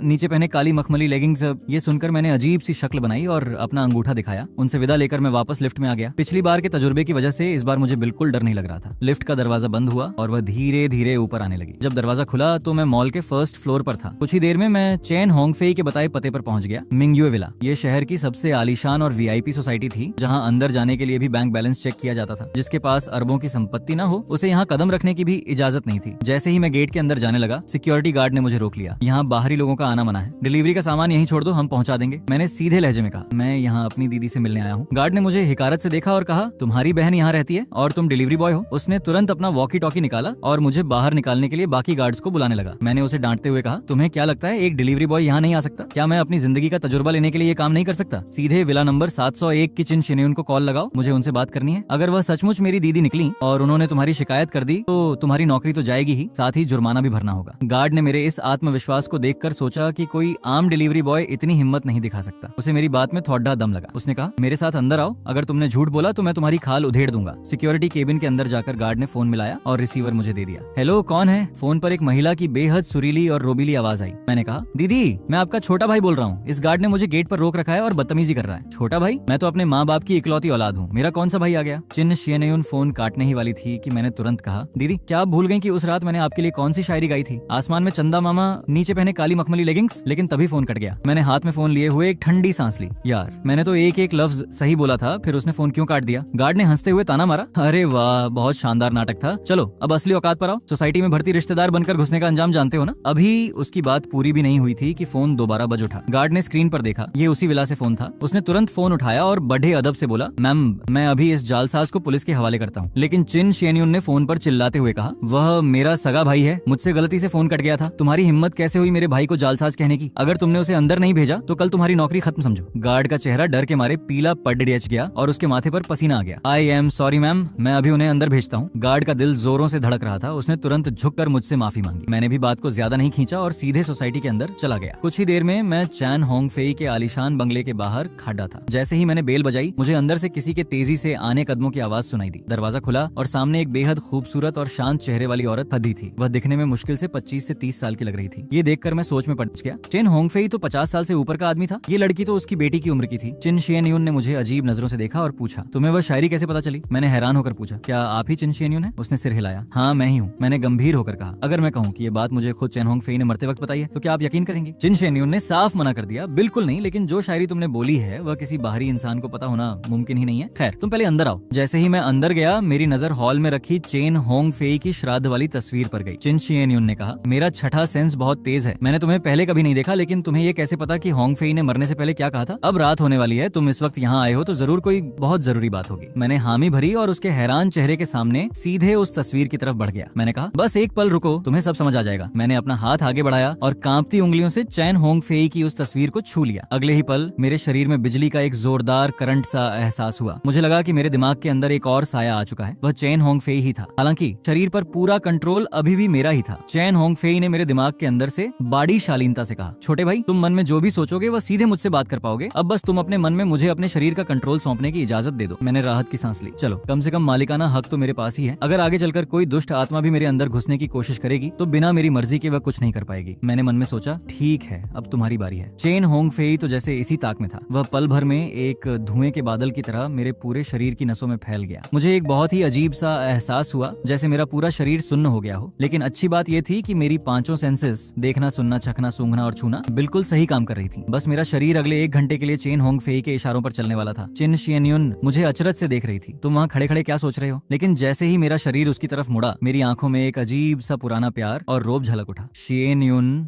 नीचे पहने काली मखमली लेगिंग्स। ये सुनकर मैंने अजीब सी शक्ल बनाई और अपना अंगूठा दिखाया। उनसे विदा लेकर मैं वापस लिफ्ट में आ गया। पिछली बार के तजुर्बे की वजह से इस बार मुझे बिल्कुल डर नहीं लग रहा था। लिफ्ट का दरवाजा बंद हुआ और वह धीरे धीरे ऊपर आने लगी। जब दरवाजा खुला तो मैं मॉल के फर्स्ट फ्लोर पर था। कुछ ही देर में मैं चेन होंगफेई के बताए पते पर पहुंच गया, मिंगयुए विला। ये शहर की सबसे आलीशान और वीआईपी सोसाइटी थी, जहां अंदर जाने के लिए भी बैंक बैलेंस चेक किया जाता था। जिसके पास अरबों की संपत्ति न हो उसे यहाँ कदम रखने की भी इजाजत नहीं थी। जैसे ही मैं गेट के अंदर जाने लगा, सिक्योरिटी गार्ड ने मुझे रोक लिया। यहाँ बाहरी लोगों का आना मना है, डिलीवरी का सामान यहीं छोड़ दो, हम पहुंचा देंगे। मैंने सीधे लहजे में कहा, मैं यहाँ अपनी दीदी से मिलने आया हूँ। गार्ड ने मुझे हिकारत से देखा और कहा, तुम्हारी बहन यहाँ रहती है और तुम डिलीवरी बॉय हो? उसने तुरंत अपना वॉकी टॉकी निकाला और मुझे बाहर निकालने के लिए बाकी गार्ड्स को बुलाने लगा। मैंने उसे डांटते हुए कहा, तुम्हें क्या लगता है एक डिलीवरी बॉय यहाँ नहीं आ सकता? क्या मैं अपनी जिंदगी का तजुर्बा लेने के लिए ये काम नहीं कर सकता? सीधे विला नंबर 701 की चिन शिनयून को कॉल लगाओ, मुझे उनसे बात करनी है। अगर वह सचमुच मेरी दीदी निकली और उन्होंने तुम्हारी शिकायत कर दी तो तुम्हारी नौकरी तो जाएगी ही, साथ ही जुर्माना भी भरना होगा। गार्ड ने मेरे इस आत्मविश्वास को देखकर सोचा कि कोई आम डिलीवरी बॉय इतनी हिम्मत नहीं दिखा सकता। उसे मेरी बात में थोड़ा दम लगा। उसने कहा, मेरे साथ अंदर आओ, अगर तुमने झूठ बोला तो मैं तुम्हारी खाल उधेड़ दूंगा। सिक्योरिटी केबिन के अंदर जाकर गार्ड ने फोन मिलाया और रिसीवर मुझे दे दिया। हेलो, कौन है? फोन पर एक महिला की बेहद सुरीली और रोबीली आवाज आई। मैंने कहा, दीदी, मैं आपका छोटा भाई बोल रहा हूँ। इस गार्ड ने मुझे गेट पर रोक रखा है और बदतमीजी कर रहा है। छोटा भाई? मैं तो अपने माँ बाप की इकलौती औलाद हूँ, मेरा कौन सा भाई आ गया? चिन शियनयून फोन काटने ही वाली थी कि मैंने तुरंत कहा, दीदी, क्या आप भूल गई कि उस रात मैंने आपके लिए कौन सी शायरी गाई थी? आसमान में चंदा मामा, नीचे पहने काली मखमली लेगिंग्स। लेकिन तभी फोन कट गया। मैंने हाथ में फोन लिए हुए एक ठंडी सांस ली। यार, मैंने तो एक एक लफ्ज सही बोला था, फिर उसने फोन क्यों काट दिया? गार्ड ने हंसते हुए ताना मारा, अरे वाह, बहुत शानदार नाटक था। चलो अब असली औकात पर आओ। सोसाइटी में भर्ती रिश्तेदार बनकर घुसने का अंजाम जानते हो ना? अभी उसकी बात पूरी भी नहीं हुई थी कि फोन दोबारा बज उठा। गार्ड ने स्क्रीन पर देखा, ये उसी विला से फोन था। उसने तुरंत फोन उठाया और बड़े अदब से बोला, मैम, मैं अभी इस जालसाज को पुलिस के हवाले करता हूँ। लेकिन चिन शियनयून ने फोन पर चिल्लाते हुए कहा, वह मेरा सगा भाई है, मुझसे गलती से फोन कट गया था। तुम्हारी हिम्मत कैसे हुई मेरे भाई को जालसाज कहने की? अगर तुमने उसे अंदर नहीं भेजा तो कल तुम्हारी नौकरी खत्म समझो। गार्ड का चेहरा डर के मारे पीला पड़ गया और उसके माथे पर पसीना आ गया। आई एम सॉरी मैम, मैं अभी उन्हें अंदर भेजता हूँ। गार्ड का दिल जोरों से धड़क रहा था। उसने तुरंत झुककर मुझसे माफी मांगी। मैंने भी बात को ज्यादा नहीं खींचा और सीधे सोसाइटी के अंदर चला गया। कुछ ही देर में मैं चैन होंगफेई के आलीशान बंगले के बाहर खड़ा था। जैसे ही मैंने बेल बजाई, मुझे अंदर से किसी के तेजी से आने कदमों की आवाज सुनाई दी। दरवाजा खुला और सामने एक बेहद खूबसूरत और शांत चेहरे वाली औरत खड़ी थी। वह दिखने में मुश्किल से 25 से 30 साल की लग रही थी। ये देखकर मैं सोच में पड़ गया। चेन होंगफेई तो 50 साल से ऊपर का आदमी था। ये लड़की तो उसकी बेटी की उम्र की थी। चिन शियनयून ने मुझे अजीब नजरों से देखा और पूछा, तुम्हें वह शायरी कैसे पता चली? मैंने हैरान होकर पूछा, क्या आप ही चिन शियनयून हैं? उसने सिर हिलाया। हाँ, मैं ही हूँ। मैंने गंभीर होकर कहा, अगर मैं कहूँ कि ये बात मुझे खुद चेन होंगफेई ने मरते वक्त बताई है तो क्या आप यकीन करेंगे? चिन शियनयून ने साफ मना कर दिया, बिल्कुल नहीं, लेकिन जो शायरी तुमने बोली है वह किसी बाहरी इंसान को पता होना मुमकिन ही नहीं है। खैर, तुम पहले अंदर आओ। जैसे ही मैं अंदर गया, मेरी नजर हॉल में रखी चेन होंगफेई की श्राद्ध वाली तस्वीर पर गई। चिन शियनयून ने कहा, मेरा छठा सेंस बहुत तेज है। मैंने तुम्हें पहले कभी नहीं देखा, लेकिन तुम्हें ये कैसे पता कि होंगफेई ने मरने से पहले क्या कहा था? अब रात होने वाली है, तुम इस वक्त यहाँ आए हो तो जरूर कोई बहुत जरूरी बात होगी। मैंने हामी भरी और उसके हैरान चेहरे के सामने सीधे उस तस्वीर की तरफ बढ़ गया। मैंने कहा, बस एक पल रुको, तुम्हें सब समझ आ जाएगा। मैंने अपना हाथ आगे बढ़ाया और कांपती उंगलियों से चैन होंगफेई की उस तस्वीर को छू लिया। अगले ही पल मेरे शरीर में बिजली का एक जोरदार करंट सा एहसास हुआ। मुझे लगा कि मेरे दिमाग के अंदर एक और साया आ चुका है। वह चैन होंगफेई ही था। हालांकि शरीर पर पूरा कंट्रोल अभी भी मेरा ही था। चैन होंगफेई ने मेरे दिमाग के अंदर से बड़ी शालीनता से कहा, छोटे भाई, तुम मन में जो भी सोचोगे वह सीधे मुझसे बात कर पाओगे। अब बस तुम अपने मन में मुझे अपने शरीर का कंट्रोल सौंपने की इजाजत दे दो। मैंने राहत की सांस ली। चलो, कम से कम मालिकाना हक तो मेरे पास ही है। अगर आगे चलकर कोई दुष्ट आत्मा भी मेरे अंदर घुसने की कोशिश करेगी तो बिना मेरी मर्जी के वह कुछ नहीं कर पाएगी। मैंने मन में सोचा, ठीक है, अब तुम्हारी बारी है। चेन होंगफेई तो जैसे इसी ताक में था। वह पल भर में एक धुएं के बादल की तरह मेरे पूरे शरीर की नसों में फैल गया। मुझे एक बहुत ही अजीब सा एहसास हुआ, जैसे मेरा पूरा शरीर सुन्न हो गया हो, लेकिन अच्छी बात यह थी कि मेरी पांचों सेंसेस, देखना, सुनना, चखना, सूंघना और छूना, बिल्कुल सही काम कर रही थी। बस मेरा शरीर अगले 1 घंटे के लिए चेन होंग फेई के इशारों पर चलने वाला था। चिन शियनयुन मुझे अचरज से देख रही थी। तुम वहाँ खड़े खड़े क्या सोच रहे हो? लेकिन जैसे ही मेरा शरीर उसकी तरफ मुड़ा, मेरी आंखों में एक अजीब सा पुराना प्यार और रोब झलक उठा।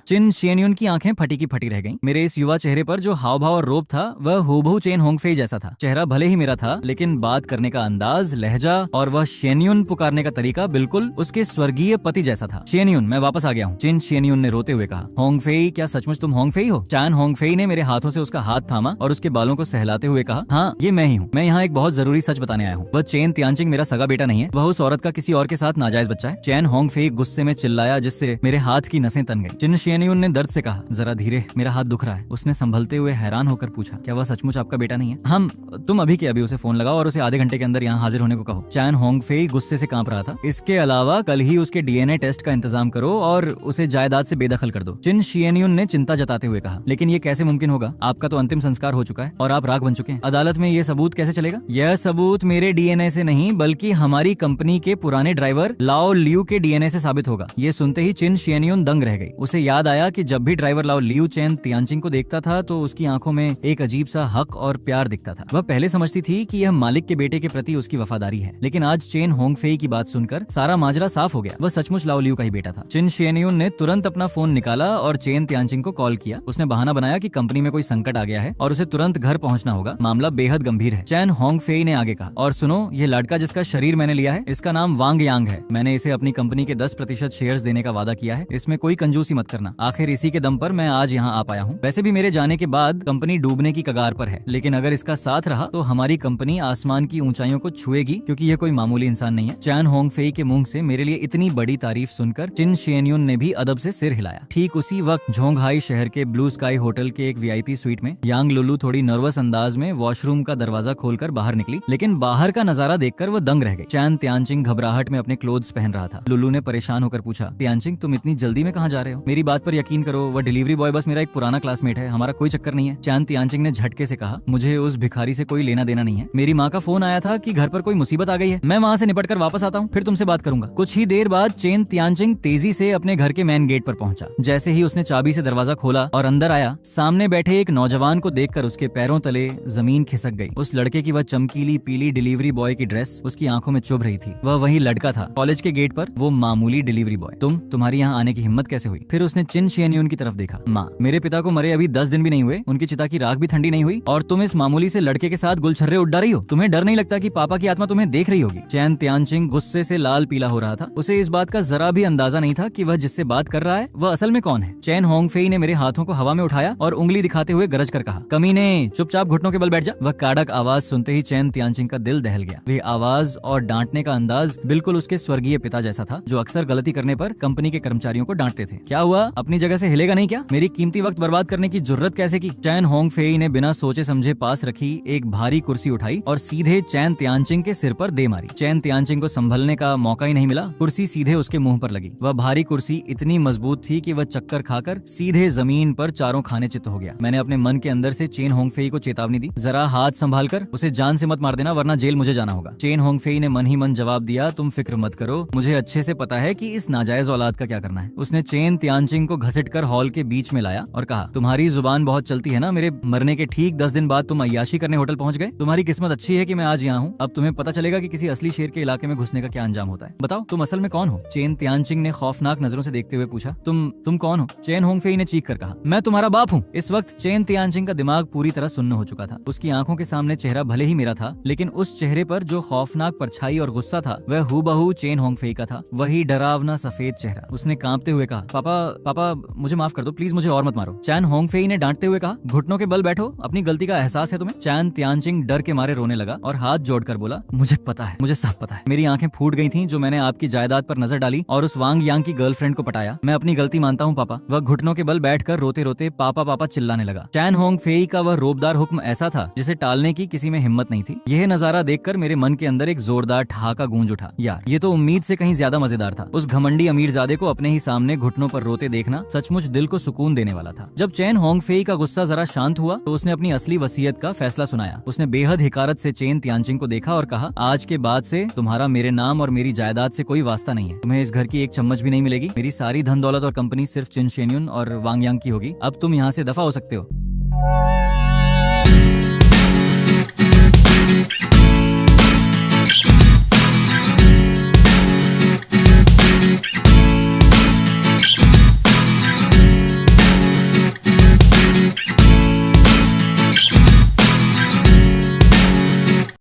चिन शियनयुन की आंखें फटी की फटी रह गईं। मेरे इस युवा चेहरे पर जो हाव भाव और रोब था वह हूबहू चेन होंग फेई जैसा था। चेहरा भले ही मेरा था, लेकिन बात करने का अंदाज, लहजा और वह शियनयुन पुकारने का तरीका बिल्कुल उसके स्वर्गीय पति जैसा था। शियनयुन, मैं वापस आ गया हूँ, चिन शियनयुन ने रोते हुए कहा। होंग फेई, क्या सचमुच तुम होंग फेई हो? चैन होंग फेई ने मेरे हाथों से उसका हाथ थामा और उसके बालों को सहलाते हुए कहा, हाँ, ये मैं ही हूँ। मैं यहाँ एक बहुत जरूरी सच बताने आया हूँ। वह चेन तियानचिंग मेरा सगा बेटा नहीं है। वह उस औरत का किसी और के साथ नाजायज बच्चा है। चैन होंग फेई गुस्से में चिल्लाया, जिससे मेरे हाथ की नसें तन गई। चिन शियनयुन ने दर्द से कहा, जरा धीरे, मेरा हाथ दुख रहा है। उसने संभलते हुए हैरान होकर पूछा, क्या वह सचमुच आपका बेटा नहीं है? तुम अभी के अभी उसे फोन लगाओ और उसे आधे घंटे के अंदर यहाँ हाजिर होने को कहो। चैन होंग फेई गुस्से से कांप रहा था। इसके अलावा कल ही उसके डीएनए टेस्ट का इंतजाम करो और उसे जायदाद से बेदखल कर दो। चिन शियनयुन ने चिंता जताते हुए कहा, लेकिन ये कैसे मुमकिन होगा? आपका तो अंतिम संस्कार हो चुका है और आप राख बन चुके हैं। अदालत में ये सबूत कैसे चलेगा? यह सबूत मेरे डीएनए से नहीं, बल्कि हमारी कंपनी के पुराने ड्राइवर लाओ लियू के डीएनए से साबित होगा। ये सुनते ही चिन शियनयुन दंग रह गई। उसे याद आया कि जब भी ड्राइवर लाओ लियू चैन तियानचिंग को देखता था तो उसकी आंखों में एक अजीब सा हक और प्यार दिखता था। वह पहले समझती थी कि यह मालिक के बेटे के प्रति उसकी वफादारी है, लेकिन आज चेन होंग फेई की बात सुनकर सारा माजरा साफ हो गया। वह सचमुच लाओ लियू का ही बेटा था। चिन शियनयुन ने तुरंत अपना फोन निकाला और चेन तियानचिंग को कॉल किया। उसने बहाना बनाया कि कंपनी में कोई संकट आ गया है और उसे तुरंत घर पहुंचना होगा। मामला बेहद गंभीर है। चैन होंग फेई ने आगे कहा, और सुनो, ये लड़का जिसका शरीर मैंने लिया है, इसका नाम वांग यांग है। मैंने इसे अपनी कंपनी के 10% शेयर्स देने का वादा किया है। इसमें कोई कंजूसी मत करना। आखिर इसी के दम पर मैं आज यहाँ आ पाया हूँ। वैसे भी मेरे जाने के बाद कंपनी डूबने की कगार पर है, लेकिन अगर इसका साथ रहा तो हमारी कंपनी आसमान की ऊंचाइयों को छुएगी, क्योंकि यह कोई मामूली इंसान नहीं है। चैन होंग फेई के मुंह से मेरे लिए इतनी बड़ी तारीफ सुनकर चिन शियनयुन ने भी अदब से सिर हिलाया। ठीक उसी वक्त झोंगहाई शहर के ब्लू स्काई होटल के एक वीआईपी स्वीट में यांग लुलू थोड़ी नर्वस अंदाज में वॉशरूम का दरवाजा खोलकर बाहर निकली, लेकिन बाहर का नजारा देखकर वह दंग रह गई। चैन तियानचिंग घबराहट में अपने क्लोथ्स पहन रहा था। लुलू ने परेशान होकर पूछा, तियानचिंग, तुम इतनी जल्दी में कहाँ जा रहे हो? मेरी बात पर यकीन करो, वह डिलीवरी बॉय बस मेरा एक पुराना क्लासमेट है। हमारा कोई चक्कर नहीं है। चैन तियानचिंग ने झटके से कहा, मुझे उस भिखारी से कोई लेना देना नहीं है। मेरी माँ का फोन आया था कि घर पर कोई मुसीबत आ गई है। मैं वहाँ से निपट कर वापस आता हूँ, फिर तुमसे बात करूंगा। कुछ ही देर बाद चेन तियानचिंग तेजी से अपने घर के मेन गेट पर पहुंचा। जैसे ही उसने चाबी से दरवाजा खोला और अंदर आया, सामने बैठे एक नौजवान को देखकर उसके पैरों तले जमीन खिसक गई। उस लड़के की वह चमकीली पीली डिलीवरी बॉय की ड्रेस उसकी आंखों में चुभ रही थी। वह वही लड़का था, कॉलेज के गेट पर वो मामूली डिलीवरी बॉय। तुम्हारी यहाँ आने की हिम्मत कैसे हुई? फिर उसने चिन शियनयुन की तरफ देखा। माँ, मेरे पिता को मरे अभी 10 दिन भी नहीं हुए, उनकी चिता की राख भी ठंडी नहीं हुई और तुम इस मामूली से लड़के के साथ गुलछर्रे उड़ा रही हो। तुम्हें डर नहीं लगता कि पापा की आत्मा तुम्हें देख रही होगी? चैन तियानचिंग गुस्से से लाल पीला हो रहा था। उसे इस बात का जरा भी अंदाजा नहीं था कि वह जिससे बात कर रहा है वह असल में कौन है। चैन होंग फेई ने मेरे हाथों को हवा में उठाया और उंगली दिखाते हुए गरज कर कहा, कमीने, चुपचाप घुटनों के बल बैठ जा। वह कड़क आवाज सुनते ही चैन तियानचिंग का दिल दहल गया। वह आवाज और डांटने का अंदाज बिल्कुल उसके स्वर्गीय पिता जैसा था, जो अक्सर गलती करने पर कंपनी के कर्मचारियों को डांटते थे। क्या हुआ, अपनी जगह से हिलेगा नहीं क्या? मेरी कीमती वक्त बर्बाद करने की जुर्रत कैसे की? चैन होंग फेई ने बिना सोचे समझे पास रखी एक भारी कुर्सी उठाई और सीधे चैन तियानचिंग के सिर पर दे मारी। चैन तियानचिंग को संभलने का मौका ही नहीं मिला। कुर्सी सीधे उसके मुंह पर लगी। वह भारी कुर्सी इतनी मजबूत थी कि वह चक्कर खाकर सीधे जमीन पर चारों खाने चित्त हो गया। मैंने अपने मन के अंदर से चेन होंग फेई को चेतावनी दी, जरा हाथ संभाल कर उसे जान से मत मार देना, वरना जेल मुझे जाना होगा। चेन होंग फेई ने मन ही मन जवाब दिया, तुम फिक्र मत करो, मुझे अच्छे से पता है कि इस नाजायज औलाद का क्या करना है। उसने चेन तियानचिंग को घसीटकर हॉल के बीच में लाया और कहा, तुम्हारी जुबान बहुत चलती है ना। मेरे मरने के ठीक 10 दिन बाद तुम अय्याशी करने होटल पहुंच गए। तुम्हारी किस्मत अच्छी है कि मैं आज यहाँ हूँ। अब तुम्हें पता चलेगा कि किसी असली शेर के इलाके में घुसने का क्या अंजाम होता है। बताओ, तुम असल में कौन हो? चेन तियानचिंग ने खौफनाक नजरों से देखते हुए पूछा। तुम कौन हो? चेन होंग फेई ने चीख कर कहा, मैं तुम्हारा बाप हूँ। इस वक्त चेन तियानचिंग का दिमाग पूरी तरह सुन्न हो चुका था। उसकी आंखों के सामने चेहरा भले ही मेरा था, लेकिन उस चेहरे पर जो खौफनाक परछाई और गुस्सा था वह हूबहू चेन होंग फेई का था। वही डरावना सफेद चेहरा। उसने कांपते हुए कहा, पापा मुझे माफ कर दो, प्लीज मुझे और मत मारो। चैन होंग फेई ने डांटते हुए कहा, घुटनों के बल बैठो, अपनी गलती का एहसास है तुम्हें? चैन तियानचिंग डर के मारे रोने लगा और हाथ जोड़कर बोला, मुझे पता है, मुझे सब पता है। मेरी आंखें फूट गई थीं जो मैंने आपकी जायदाद पर नजर डाली और उस वांग यांग की गर्लफ्रेंड को पटाया। मैं अपनी गलती मानता हूँ पापा। वह घुटनों के बल बैठकर रोते रोते पापा पापा चिल्लाने लगा। चैन होंग फेई का वह रोबदार हुक्म ऐसा था जिसे टालने की किसी में हिम्मत नहीं थी। यह नजारा देखकर मेरे मन के अंदर एक जोरदार ठहाका गूंज उठा। यार, ये तो उम्मीद से कहीं ज्यादा मजेदार था। उस घमंडी अमीरजादे को अपने ही सामने घुटनों पर रोते देखना सचमुच दिल को सुकून देने वाला था। जब चैन होंग फेई का गुस्सा जरा शांत हुआ तो उसने अपनी असली वसीयत का फैसला सुनाया। उसने बेहद हिकारत से चेन तियानचिंग को देखा और कहा, आज के बाद से तुम्हारा मेरे नाम और मेरी जायदाद से कोई वास्ता नहीं है। तुम्हें इस घर की एक चम्मच भी नहीं मिलेगी। मेरी सारी धन दौलत और कंपनी सिर्फ चिन शेन्युन और वांग यांग की होगी। अब तुम यहाँ से दफा हो सकते हो।